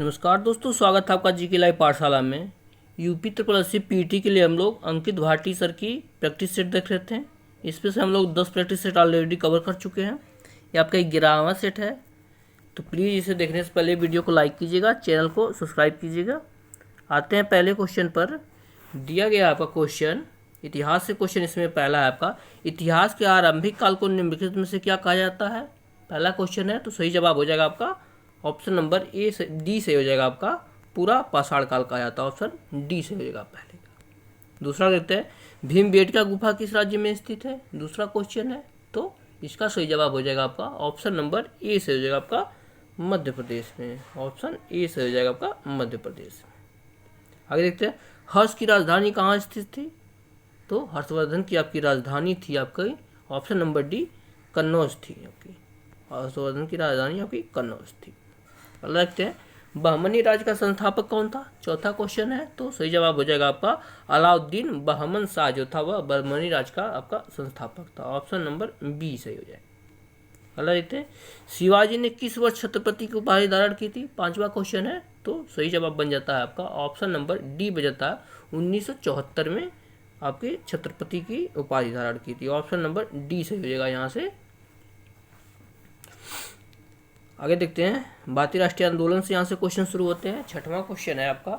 नमस्कार दोस्तों, स्वागत है आपका जीके लाइव पाठशाला में। यूपी ट्रिपल पीटी के लिए हम लोग अंकित भाटी सर की प्रैक्टिस सेट देख रहे थे। इसमें से हम लोग 10 प्रैक्टिस सेट ऑलरेडी कवर कर चुके हैं। ये आपका 11वां सेट है। तो प्लीज़ इसे देखने से पहले वीडियो को लाइक कीजिएगा, चैनल को सब्सक्राइब कीजिएगा। आते हैं पहले क्वेश्चन पर। दिया गया आपका क्वेश्चन इतिहास से क्वेश्चन। इसमें पहला है आपका, इतिहास के आरंभिक काल को निम्नलिखित में से क्या कहा जाता है। पहला क्वेश्चन है, तो सही जवाब हो जाएगा आपका ऑप्शन नंबर ए से डी से हो जाएगा। आपका पूरा पाषाण काल कहा जाता है, ऑप्शन डी से हो जाएगा पहले का। दूसरा देखते हैं, भीमबेटका गुफा किस राज्य में स्थित है। दूसरा क्वेश्चन है, तो इसका सही जवाब हो जाएगा आपका ऑप्शन नंबर ए से हो जाएगा आपका मध्य प्रदेश में। ऑप्शन ए से हो जाएगा आपका मध्य प्रदेश में। आगे देखते हैं, हर्ष की राजधानी कहाँ स्थित थी। तो हर्षवर्धन की आपकी राजधानी थी आपकी ऑप्शन नंबर डी कन्नौज थी आपकी। हर्षवर्धन की राजधानी आपकी कन्नौज थी। अगला देखते हैं, बहमनी राज्य का संस्थापक कौन था। चौथा क्वेश्चन है, तो सही जवाब हो जाएगा आपका अलाउद्दीन बहमन शाह जो था वह बहमनी राज्य का आपका संस्थापक था। ऑप्शन नंबर बी सही हो जाएगा। अगला देखते हैं, शिवाजी ने किस वर्ष छत्रपति की उपाधि धारण की थी। पांचवा क्वेश्चन है, तो सही जवाब बन जाता है आपका ऑप्शन नंबर डी बन जाता है 1974 में आपके छत्रपति की उपाधि धारण की थी। ऑप्शन नंबर डी सही हो जाएगा यहाँ से। आगे देखते हैं, भारतीय राष्ट्रीय आंदोलन से यहाँ से क्वेश्चन शुरू होते हैं। छठवां क्वेश्चन है आपका,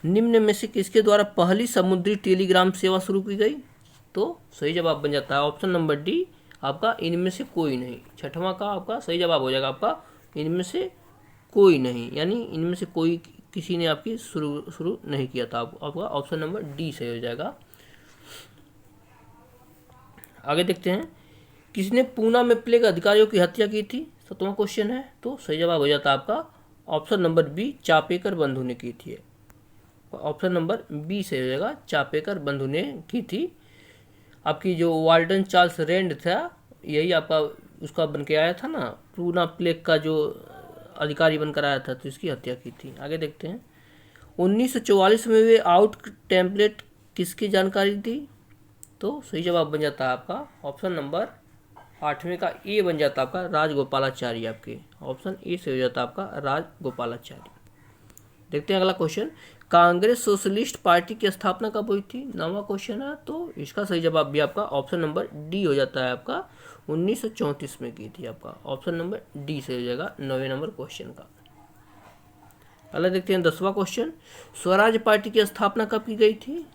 निम्न में से किसके द्वारा पहली समुद्री टेलीग्राम सेवा शुरू की गई। तो सही जवाब बन जाता है ऑप्शन नंबर डी आपका इनमें से कोई नहीं। छठवां का आपका सही जवाब हो जाएगा आपका इनमें से कोई नहीं, यानी इनमें से कोई किसी ने आपकी शुरू नहीं किया था। आपका ऑप्शन नंबर डी सही हो जाएगा। आगे देखते हैं, किसने पूना में प्लेग अधिकारियों की हत्या की थी। सातवां क्वेश्चन है, तो सही जवाब हो जाता है आपका ऑप्शन नंबर बी चापेकर बंधु ने की थी। ऑप्शन नंबर बी से हो जाएगा, चापेकर बंधु ने की थी। आपकी जो वार्डन चार्ल्स रेंड था, यही आपका उसका बन के आया था ना, पूना प्लेग का जो अधिकारी बनकर आया था, तो इसकी हत्या की थी। आगे देखते हैं, 1944 में वे आउट टेम्पलेट किसकी जानकारी दी। तो सही जवाब बन जाता है आपका ऑप्शन नंबर 8वें का ए बन जाता है आपका राजगोपालाचारी। आपके ऑप्शन ए से हो जाता है आपका राजगोपालाचारी। देखते हैं अगला क्वेश्चन, कांग्रेस सोशलिस्ट पार्टी की स्थापना कब हुई थी। 9वां क्वेश्चन है, तो इसका सही जवाब भी आपका ऑप्शन नंबर डी हो जाता है आपका 1934 में की थी। आपका ऑप्शन नंबर डी से हो जाएगा 9वें नंबर क्वेश्चन का। अगला देखते हैं 10वां क्वेश्चन, स्वराज पार्टी की स्थापना कब की गई थी।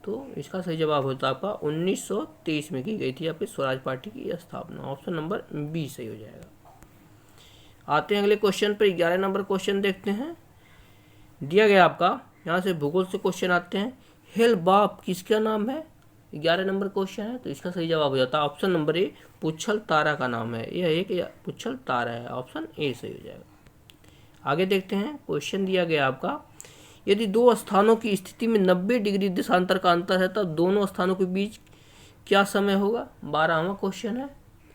तो इसका सही जवाब होता है आपका 1923 में की गई थी आपकी स्वराज पार्टी की स्थापना। ऑप्शन नंबर बी सही हो जाएगा। आते हैं अगले क्वेश्चन पर। 11 नंबर क्वेश्चन देखते हैं। दिया गया आपका, यहाँ से भूगोल से क्वेश्चन आते हैं, हेल बाप किसका नाम है। 11 नंबर क्वेश्चन है, तो इसका सही जवाब हो जाता है ऑप्शन नंबर ए पुच्छल तारा का नाम है। यह एक पुच्छल तारा है। ऑप्शन ए सही हो जाएगा। आगे देखते हैं, क्वेश्चन दिया गया आपका, यदि दो स्थानों की स्थिति में 90 डिग्री देशांतर का अंतर है तब दोनों स्थानों के बीच क्या समय होगा। 12वां क्वेश्चन है,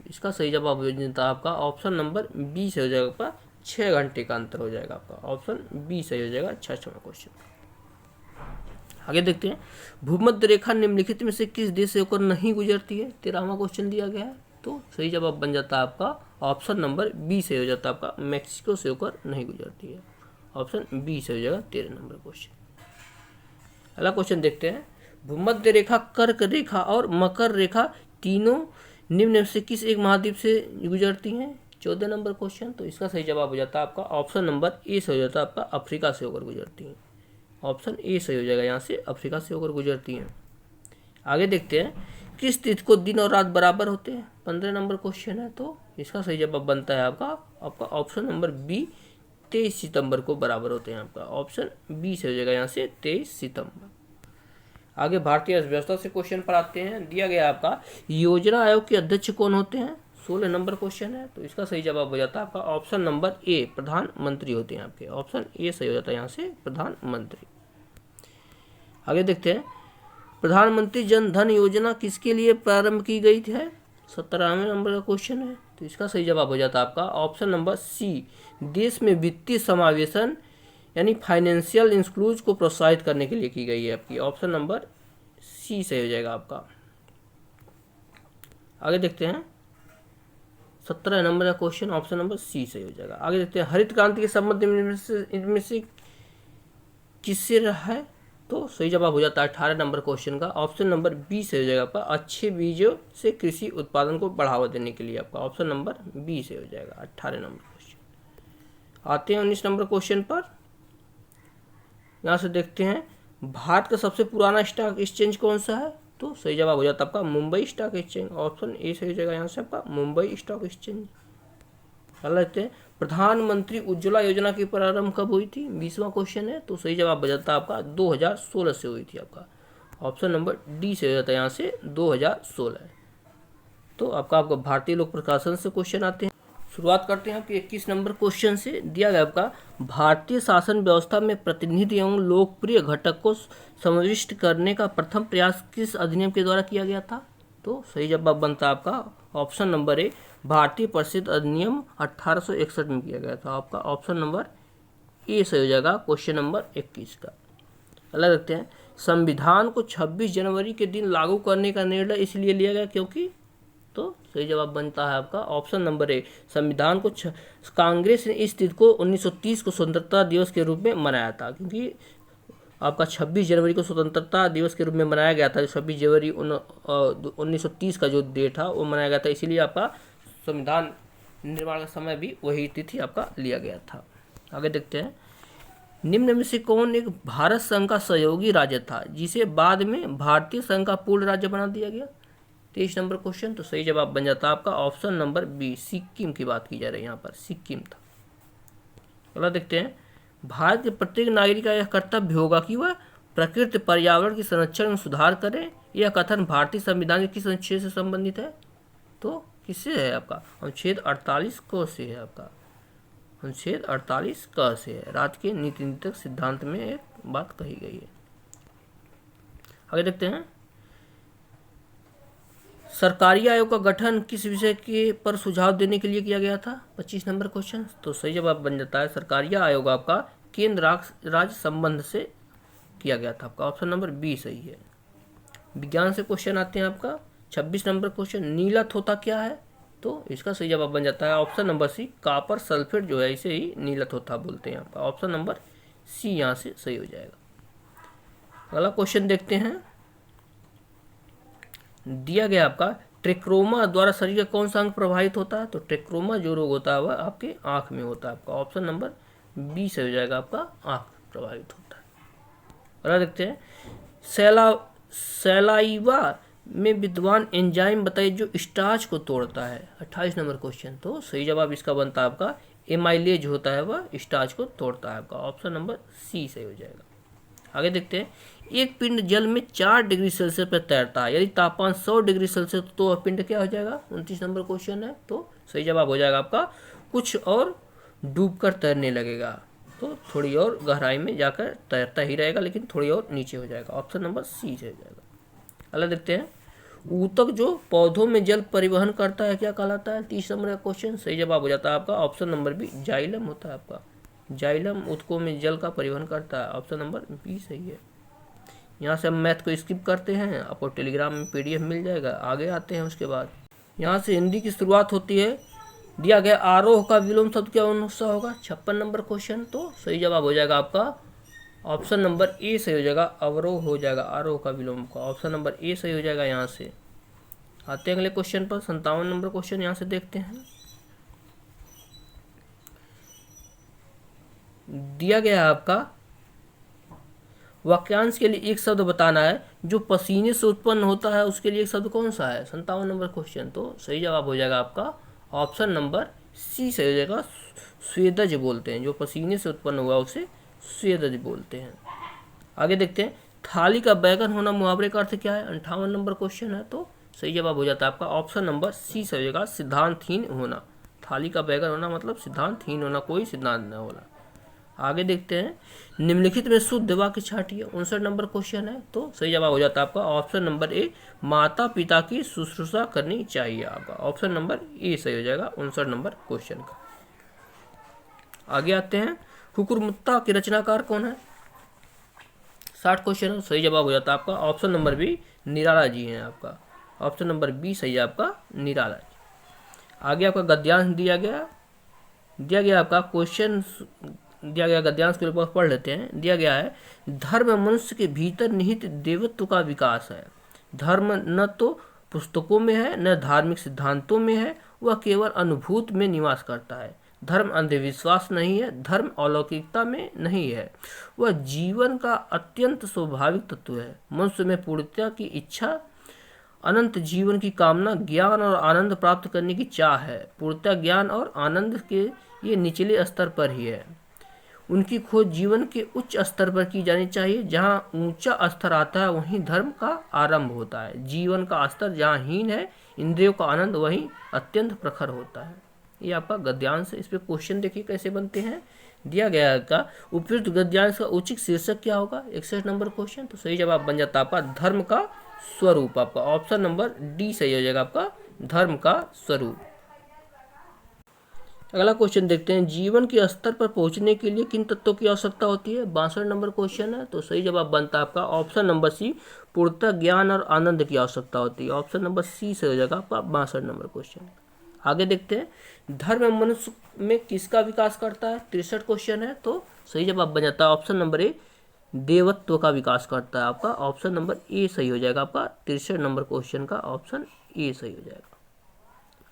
इसका सही जवाब हो जाता है आपका ऑप्शन नंबर बी से हो जाएगा आपका 6 घंटे का अंतर हो जाएगा। आपका ऑप्शन बी सही हो जाएगा 6वां क्वेश्चन। आगे देखते हैं, भूमध्य रेखा निम्नलिखित में से किस देश से होकर नहीं गुजरती है। 13वां क्वेश्चन दिया गया है, तो सही जवाब बन जाता है आपका ऑप्शन नंबर बी से हो जाता है आपका मैक्सिको से होकर नहीं गुजरती है। ऑप्शन बी से हो जाएगा 13 नंबर क्वेश्चन। अगला क्वेश्चन देखते हैं, भूमध्य रेखा, कर्क रेखा और मकर रेखा तीनों निम्न से किस एक महाद्वीप से गुजरती हैं। 14 नंबर क्वेश्चन, तो इसका सही जवाब हो जाता है आपका ऑप्शन नंबर ए से हो जाता है आपका अफ्रीका से होकर गुजरती हैं। ऑप्शन ए सही हो जाएगा, यहाँ से अफ्रीका से होकर गुजरती हैं। आगे देखते हैं, किस तिथि को दिन और रात बराबर होते हैं। 15 नंबर क्वेश्चन है, तो इसका सही जवाब बनता है आपका ऑप्शन नंबर बी 23 सितंबर को बराबर होते हैं। आपका ऑप्शन बी से हो जाएगा यहाँ से 23 सितंबर। आगे भारतीय अर्थव्यवस्था से क्वेश्चन पर आते हैं। दिया गया आपका, योजना आयोग के अध्यक्ष कौन होते हैं। 16 नंबर क्वेश्चन है, तो इसका सही जवाब हो जाता है आपका ऑप्शन नंबर ए प्रधानमंत्री होते हैं आपके। ऑप्शन ए सही हो जाता है यहाँ से प्रधानमंत्री। आगे देखते हैं, प्रधानमंत्री जन धन योजना किसके लिए प्रारंभ की गई है। 17वें नंबर का क्वेश्चन है, तो इसका सही जवाब हो जाता है आपका ऑप्शन नंबर सी देश में वित्तीय समावेशन यानी फाइनेंशियल इंक्लूजन को प्रोत्साहित करने के लिए की गई है आपकी। ऑप्शन नंबर सी सही हो जाएगा आपका। आगे देखते हैं, 17 नंबर का क्वेश्चन ऑप्शन नंबर सी सही हो जाएगा। आगे देखते हैं, हरित क्रांति के संबंध इनमें से किससे रहा है? तो सही जवाब हो जाता है 18 नंबर क्वेश्चन का ऑप्शन नंबर बी से हो जाएगा आपका, अच्छे बीजों से कृषि उत्पादन को बढ़ावा देने के लिए आपका ऑप्शन नंबर बी से हो जाएगा 18 नंबर क्वेश्चन। आते हैं 19 नंबर क्वेश्चन पर। यहाँ से देखते हैं, भारत का सबसे पुराना स्टॉक एक्सचेंज कौन सा है? तो सही जवाब हो जाता है आपका Mumbai stock exchange, option A सही हो जाएगा यहाँ से आपका मुंबई स्टॉक एक्सचेंज। लेते हैं, प्रधानमंत्री उज्ज्वला योजना की प्रारंभ कब हुई थी? 20वां क्वेश्चन है। तो सही जवाब हो जाता है आपका 2016 से हुई थी आपका, ऑप्शन नंबर डी से हो जाता है यहाँ से 2016। तो आपका भारतीय लोक प्रशासन से क्वेश्चन आते हैं। शुरुआत करते हैं आपके 21 नंबर क्वेश्चन से। दिया गया आपका, भारतीय शासन व्यवस्था में प्रतिनिधि एवं लोकप्रिय घटक को समाविष्ट करने का प्रथम प्रयास किस अधिनियम के द्वारा किया गया था? तो सही जवाब बनता है आपका ऑप्शन नंबर ए, भारतीय परिषद अधिनियम 1861 में किया गया था आपका, ऑप्शन नंबर ए सही हो जाएगा क्वेश्चन नंबर 21 का। अगला देखते हैं, संविधान को 26 जनवरी के दिन लागू करने का निर्णय इसलिए लिया गया क्योंकि? तो सही जवाब बनता है आपका ऑप्शन नंबर ए, संविधान को कांग्रेस ने इस दिन को 1930 को स्वतंत्रता दिवस के रूप में मनाया था, क्योंकि आपका 26 जनवरी को स्वतंत्रता दिवस के रूप में मनाया गया था। 26 जनवरी 1930 का जो डेट था वो मनाया गया था, इसीलिए आपका संविधान निर्माण का समय भी वही तिथि आपका लिया गया था। आगे देखते हैं, निम्न में से कौन एक भारत संघ का सहयोगी राज्य था जिसे बाद में भारतीय संघ का पूर्ण राज्य बना दिया गया? 23 नंबर क्वेश्चन। तो सही जवाब बन जाता है आपका ऑप्शन नंबर बी, सिक्किम की बात की जा रही है यहाँ पर, सिक्किम था। अगला देखते हैं, भारत के प्रत्येक नागरिक का यह कर्तव्य होगा कि वह प्रकृति पर्यावरण के संरक्षण में सुधार करे। यह कथन भारतीय संविधान के किस अनुच्छेद से संबंधित है? तो किससे है आपका? अनुच्छेद 48 क से है आपका, अनुच्छेद 48 क से है। राज्य के नीति नीतिक सिद्धांत में एक बात कही गई है। आगे देखते हैं, सरकारी आयोग का गठन किस विषय के पर सुझाव देने के लिए किया गया था? 25 नंबर क्वेश्चन। तो सही जवाब बन जाता है, सरकारी आयोग आपका केंद्र राज्य संबंध से किया गया था आपका, ऑप्शन नंबर बी सही है। विज्ञान से क्वेश्चन आते हैं आपका 26 नंबर क्वेश्चन, नीला थोथा क्या है? तो इसका सही जवाब बन जाता है option number C, copper sulphate जो है इसे ही नीला थोथा बोलते हैं आपका, ऑप्शन नंबर सी यहाँ से सही हो जाएगा। अगला क्वेश्चन देखते हैं, दिया गया आपका, ट्रेक्रोमा द्वारा शरीर का कौन सा अंग प्रभावित होता है? तो ट्रेक्रोमा जो रोग होता है वह आपके आंख में होता है आपका, ऑप्शन नंबर बी से हो जाएगा आपका, आंख प्रभावित होता है। अगला देखते हैं, सैलाइवा में विद्वान एंजाइम बताइए जो स्टार्च को तोड़ता है। 28 नंबर क्वेश्चन। तो सही जवाब इसका बनता है आपका, एमाइलेज होता है वह स्टार्च को तोड़ता है आपका, ऑप्शन नंबर सी सही हो जाएगा। आगे देखते हैं, एक पिंड जल में 4 डिग्री सेल्सियस पर तैरता है, यदि तापमान 100 डिग्री सेल्सियस तो वह पिंड क्या हो जाएगा? 29 नंबर क्वेश्चन है। तो सही जवाब हो जाएगा आपका, कुछ और डूबकर तैरने लगेगा, तो थोड़ी और गहराई में जाकर तैरता ही रहेगा लेकिन थोड़ी और नीचे हो जाएगा, ऑप्शन नंबर सी से हो जाएगा। अगला देखते हैं, ऊतक जो पौधों में जल परिवहन करता है क्या कहलाता है? 30 नंबर का क्वेश्चन। सही जवाब हो जाता है आपका ऑप्शन नंबर बी, जाइलम होता है आपका, जाइलम ऊतकों में जल का परिवहन करता है, ऑप्शन नंबर बी सही है। यहाँ से हम मैथ को स्किप करते हैं, आपको टेलीग्राम में PDF मिल जाएगा। आगे आते हैं, उसके बाद यहाँ से हिंदी की शुरुआत होती है। दिया गया, आरोह का विलोम शब्द क्या होगा? 56 नंबर क्वेश्चन। तो सही जवाब हो जाएगा आपका ऑप्शन नंबर ए सही हो जाएगा, अवरोह हो जाएगा, आरोह का विलोम का, ऑप्शन नंबर ए सही हो जाएगा। यहाँ से आते हैं अगले क्वेश्चन पर, 57 नंबर क्वेश्चन यहाँ से देखते हैं। दिया गया है आपका, वाक्यांश के लिए एक शब्द बताना है जो पसीने से उत्पन्न होता है, उसके लिए एक शब्द कौन सा है? 57 नंबर क्वेश्चन। तो सही जवाब हो जाएगा आपका ऑप्शन नंबर सी सही हो जाएगा, स्वेदज बोलते हैं, जो पसीने से उत्पन्न हुआ उसे स्वेदज बोलते हैं। आगे देखते हैं, थाली का बैगन होना मुहावरे का अर्थ क्या है? 58 नंबर क्वेश्चन है। तो सही जवाब हो जाता है आपका ऑप्शन नंबर सी सही हो जाएगा, सिद्धांतहीन होना। थाली का बैगन होना मतलब सिद्धांतहीन होना, कोई सिद्धांत न होना। आगे देखते हैं, निम्नलिखित में शुद्ध वाक्य छांटिए। 59 नंबर क्वेश्चन है। तो सही जवाब हो जाता है आपका ऑप्शन नंबर ए, माता पिता की शुश्रूषा करनी चाहिए आपका, ऑप्शन नंबर ए सही हो जाएगा 59 नंबर क्वेश्चन का। आगे आते हैं, हुकुरमुत्ता के रचनाकार कौन है? 60 क्वेश्चन है। सही जवाब हो जाता है आपका option number B, Nirala ji हैं आपका, ऑप्शन नंबर बी सही है आपका, निराला जी। आगे आपका गद्यांश दिया गया आपका क्वेश्चन दिया गया, गद्यांश के ऊपर पढ़ लेते हैं। दिया गया है, धर्म मनुष्य के भीतर निहित देवत्व का विकास है। धर्म न तो पुस्तकों में है न धार्मिक सिद्धांतों में है, वह केवल अनुभूत में निवास करता है। धर्म अंधविश्वास नहीं है, धर्म अलौकिकता में नहीं है, वह जीवन का अत्यंत स्वाभाविक तत्व है। मनुष्य में पूर्णता की इच्छा, अनंत जीवन की कामना, ज्ञान और आनंद प्राप्त करने की चाह है। पूर्णता, ज्ञान और आनंद के ये निचले स्तर पर ही है। उनकी खोज जीवन के उच्च स्तर पर की जानी चाहिए। जहाँ ऊंचा स्तर आता है वहीं धर्म का आरंभ होता है। जीवन का स्तर जहाँ हीन है, इंद्रियों का आनंद वहीं अत्यंत प्रखर होता है। ये आपका गद्यांश है। इस पर क्वेश्चन देखिए कैसे बनते हैं। दिया गया है का उपयुक्त गद्यांश का उचित शीर्षक क्या होगा, 61 नंबर क्वेश्चन। तो सही जवाब बन जाता है आपका धर्म का स्वरूप। आपका ऑप्शन नंबर डी सही हो जाएगा, आपका धर्म का स्वरूप। अगला क्वेश्चन देखते हैं, जीवन के स्तर पर पहुंचने के लिए किन तत्वों की आवश्यकता होती है। 62 नंबर क्वेश्चन है। तो सही जवाब बनता है आपका ऑप्शन नंबर सी, पूर्णता, ज्ञान और आनंद की आवश्यकता होती है। ऑप्शन नंबर सी से हो जाएगा आपका 62 नंबर क्वेश्चन। आगे देखते हैं, धर्म मनुष्य में किसका विकास करता है। 63 क्वेश्चन है। तो सही जवाब बन जाता है ऑप्शन नंबर ए, देवत्व का विकास करता है। आपका ऑप्शन नंबर ए सही हो जाएगा। आपका 63 नंबर क्वेश्चन का ऑप्शन ए सही हो जाएगा।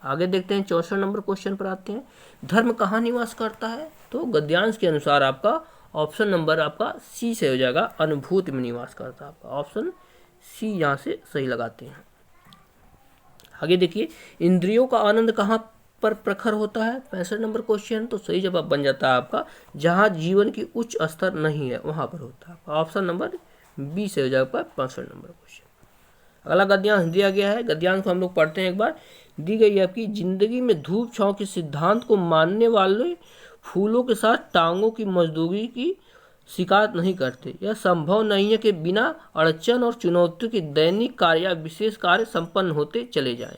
आगे देखते हैं, 64 नंबर क्वेश्चन पर आते हैं, धर्म कहाँ निवास करता है। तो गद्यांश के अनुसार आपका ऑप्शन नंबर आपका सी से हो जाएगा, अनुभूति में निवास करता है। आपका ऑप्शन सी यहाँ से सही लगाते हैं। आगे देखिए, इंद्रियों का आनंद कहाँ पर प्रखर होता है। 65 नंबर क्वेश्चन। तो सही जवाब बन जाता है आपका, जहाँ जीवन की उच्च स्तर नहीं है वहाँ पर होता है। ऑप्शन नंबर बी से हो जाएगा 65 नंबर क्वेश्चन। अगला गद्यांश दिया गया है, गद्यांश को हम लोग पढ़ते हैं एक बार। दी गई है आपकी, जिंदगी में धूप छांव के सिद्धांत को मानने वाले फूलों के साथ टांगों की मजदूरी की शिकायत नहीं करते। यह संभव नहीं है कि बिना अड़चन और चुनौतियों के दैनिक कार्य या विशेष कार्य संपन्न होते चले जाएं।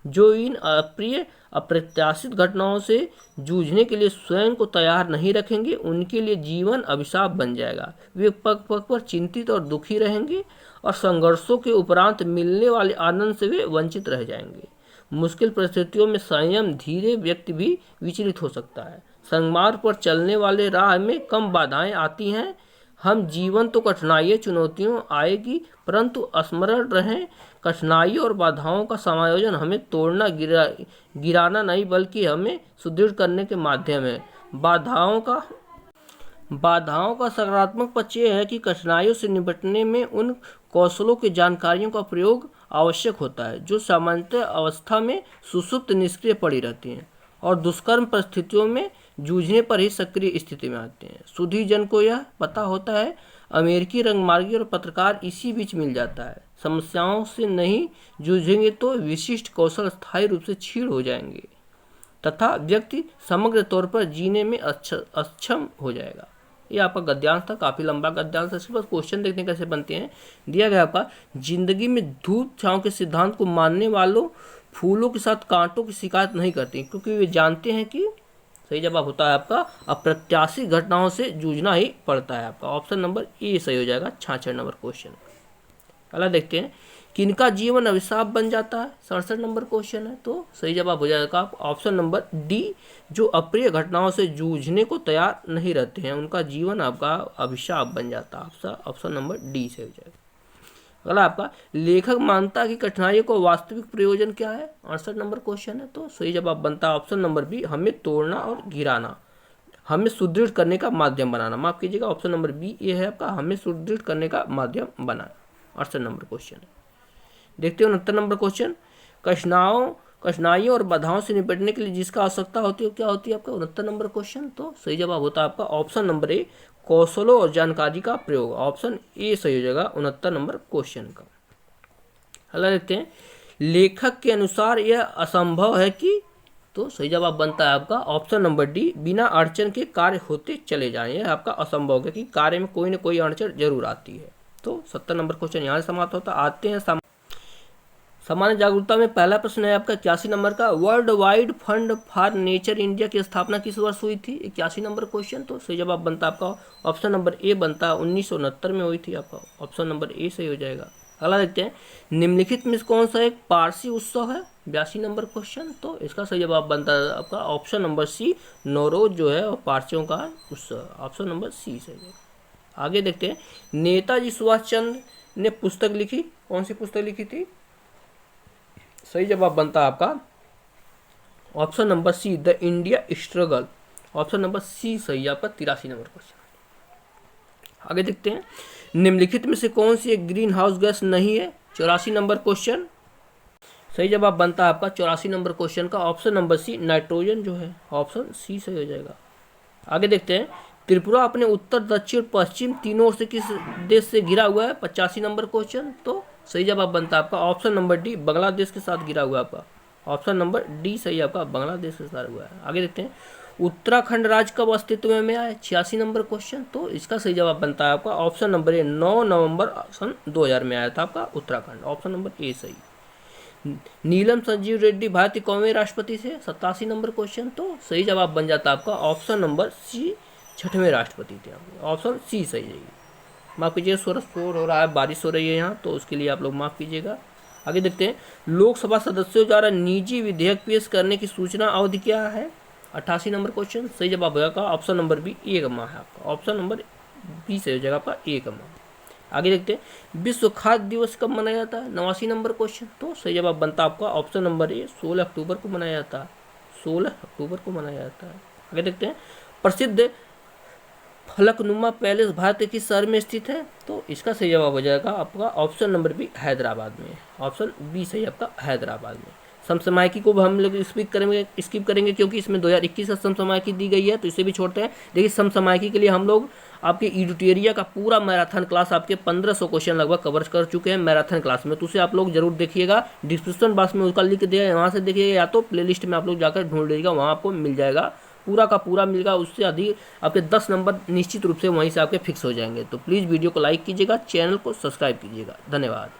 जो इन अप्रिय अप्रत्याशित घटनाओं से जूझने के लिए स्वयं को तैयार नहीं रखेंगे, उनके लिए जीवन अभिशाप बन जाएगा। वे पग पग पर चिंतित और दुखी रहेंगे और संघर्षों के उपरांत मिलने वाले आनंद से वे वंचित रह जाएंगे। मुश्किल परिस्थितियों में संयम धीरे व्यक्ति भी विचलित हो सकता है। संगमार्ग पर चलने वाले राह में कम बाधाएं आती हैं। हम जीवन तो कठिनाइयाँ चुनौतियों आएगी, परंतु स्मरण रहें, कठिनाई और बाधाओं का समायोजन हमें तोड़ना गिराना नहीं बल्कि हमें सुदृढ़ करने के माध्यम है। बाधाओं का सकारात्मक पक्ष यह है कि कठिनाइयों से निपटने में उन कौशलों की जानकारियों का प्रयोग आवश्यक होता है जो सामान्य अवस्था में सुसुप्त निष्क्रिय पड़ी रहती हैं और दुष्कर्म परिस्थितियों में जूझने पर ही सक्रिय स्थिति में आते हैं। सुधी जन को यह पता होता है, अमेरिकी रंगमार्गी और पत्रकार इसी बीच मिल जाता है। समस्याओं से नहीं जूझेंगे तो विशिष्ट कौशल स्थायी रूप से क्षीण हो जाएंगे तथा व्यक्ति समग्र तौर पर जीने में अक्षम हो जाएगा। ये आपका गद्यांश था, काफ़ी लंबा गद्यांश है। इसके बाद क्वेश्चन देखते हैं कैसे बनते हैं। दिया गया आपका, जिंदगी में धूप छांव के सिद्धांत को मानने वालों फूलों के साथ कांटों की शिकायत नहीं करते, क्योंकि वे जानते हैं कि सही जवाब होता है आपका अप्रत्याशित घटनाओं से जूझना ही पड़ता है। आपका ऑप्शन नंबर ए सही हो जाएगा, 66 नंबर क्वेश्चन। अगला देखते हैं, किनका जीवन अभिशाप बन जाता है। 67 नंबर क्वेश्चन है। तो सही जवाब हो जाएगा ऑप्शन नंबर डी, जो अप्रिय घटनाओं से जूझने को तैयार नहीं रहते हैं उनका जीवन आपका अभिशाप बन जाता है। ऑप्शन नंबर डी से हो जाएगा। अगला आपका, लेखक मानता है कि कठिनाइयों का वास्तविक प्रयोजन क्या है। 68 नंबर क्वेश्चन है। तो सही जवाब बनता है ऑप्शन नंबर बी, हमें तोड़ना और गिराना, हमें सुदृढ़ करने का माध्यम बनाना। माफ कीजिएगा, ऑप्शन नंबर बी ये है आपका, हमें सुदृढ़ करने का माध्यम बनाना। 68 नंबर क्वेश्चन है। देखते हैं 69 नंबर क्वेश्चन, कठिनाइयों और बाधाओं से निपटने के लिए जिसका आवश्यकता होती है क्या होती है आपका। 69 नंबर क्वेश्चन। तो सही जवाब होता है आपका ऑप्शन नंबर ए, कौशलों और जानकारी का प्रयोग। ऑप्शन ए सही हो जाएगा 69 नंबर क्वेश्चन का। अगला देखते हैं, लेखक के अनुसार यह असंभव है कि। तो सही जवाब बनता है आपका ऑप्शन नंबर डी, बिना अड़चन के कार्य होते चले जाएं। यह आपका असंभव है कि कार्य में कोई न कोई अड़चन जरूर आती है। तो 70 नंबर क्वेश्चन यहाँ से समाप्त होता। आते हैं सामान्य जागरूकता में पहला प्रश्न है आपका 81 नंबर का, world wide fund for nature India की स्थापना किस वर्ष हुई थी। 81 नंबर क्वेश्चन। तो सही जवाब बनता है आपका ऑप्शन नंबर ए बनता है 1969 में हुई थी। आपका ऑप्शन नंबर ए सही हो जाएगा। अगला देखते हैं, निम्नलिखित में से कौन सा एक पारसी उत्सव है? 82 नंबर क्वेश्चन। तो इसका सही जवाब बनता है आपका ऑप्शन नंबर सी, नौरोज जो है और पारसियों का उत्सव। ऑप्शन नंबर सी सही है। आगे देखते हैं, नेताजी सुभाष चंद्र ने पुस्तक लिखी, कौन सी पुस्तक लिखी थी? सही जवाब बनता है आपका option number C, the India struggle. Option number C सही है आपका 83 नंबर क्वेश्चन। आगे देखते हैं, निम्नलिखित में से कौन सी एक ग्रीन हाउस गैस नहीं है? 84 नंबर क्वेश्चन। सही जवाब बनता है आपका 84 नंबर क्वेश्चन का ऑप्शन नंबर सी, नाइट्रोजन जो है। ऑप्शन सी सही हो जाएगा। आगे देखते हैं, त्रिपुरा अपने उत्तर दक्षिण पश्चिम तीनों ओर से किस देश से घिरा हुआ है? 85 नंबर क्वेश्चन। तो सही जवाब बनता है आपका ऑप्शन नंबर डी, बांग्लादेश के साथ घिरा हुआ है आपका। ऑप्शन नंबर डी सही आपका बांग्लादेश के साथ हुआ है। आगे देखते हैं, उत्तराखंड राज्य कब अस्तित्व में आया? 86 नंबर क्वेश्चन। तो इसका सही जवाब बनता है आपका ऑप्शन नंबर ए, 9 नवंबर सन 2000 में आया था आपका उत्तराखंड। ऑप्शन नंबर ए सही। नीलम संजीव रेड्डी भारतीय कौन राष्ट्रपति थे? 87 नंबर क्वेश्चन। तो सही जवाब बन जाता है आपका ऑप्शन नंबर सी, 6वें राष्ट्रपति थे आपके। ऑप्शन सी सही है। माफ़ कीजिए, शोर हो रहा है, बारिश हो रही है यहाँ, तो उसके लिए आप लोग माफ़ कीजिएगा। आगे देखते हैं, लोकसभा सदस्यों द्वारा निजी विधेयक पेश करने की सूचना अवधि क्या है? 88 नंबर क्वेश्चन। सही जवाब होगा ऑप्शन नंबर बी, 1 माह है आपका। ऑप्शन नंबर बी सही हो जाएगा आपका 1 माह। आगे देखते हैं, विश्व खाद्य दिवस कब मनाया जाता है? 89 नंबर क्वेश्चन। तो सही जवाब बनता है आपका ऑप्शन नंबर ए, 16 अक्टूबर को मनाया जाता है। 16 अक्टूबर को मनाया जाता है। आगे देखते हैं, प्रसिद्ध फलकनुमा पैलेस भारत के किस शहर में स्थित है? तो इसका सही जवाब हो जाएगा आपका ऑप्शन नंबर बी, हैदराबाद में। ऑप्शन बी सही आपका हैदराबाद में। समसमायिकी को हम लोग स्किप करेंगे क्योंकि इसमें 2021 का समसमायिकी दी गई है, तो इसे भी छोड़ते हैं। देखिए, समसमायिकी के लिए हम लोग आपके एडिटोरिया का पूरा मैराथन क्लास आपके 1500 क्वेश्चन लगभग कवर कर चुके हैं मैराथन क्लास में, तो उसे आप लोग जरूर देखिएगा। डिस्क्रिप्शन बॉक्स में उसका लिंक दिया है, वहाँ से देखिएगा, या तो प्लेलिस्ट में आप लोग जाकर ढूंढ लीजिएगा, वहाँ आपको मिल जाएगा, पूरा का पूरा मिलेगा। उससे अधिक आपके 10 नंबर निश्चित रूप से वहीं से आपके फिक्स हो जाएंगे। तो प्लीज़ वीडियो को लाइक कीजिएगा, चैनल को सब्सक्राइब कीजिएगा। धन्यवाद।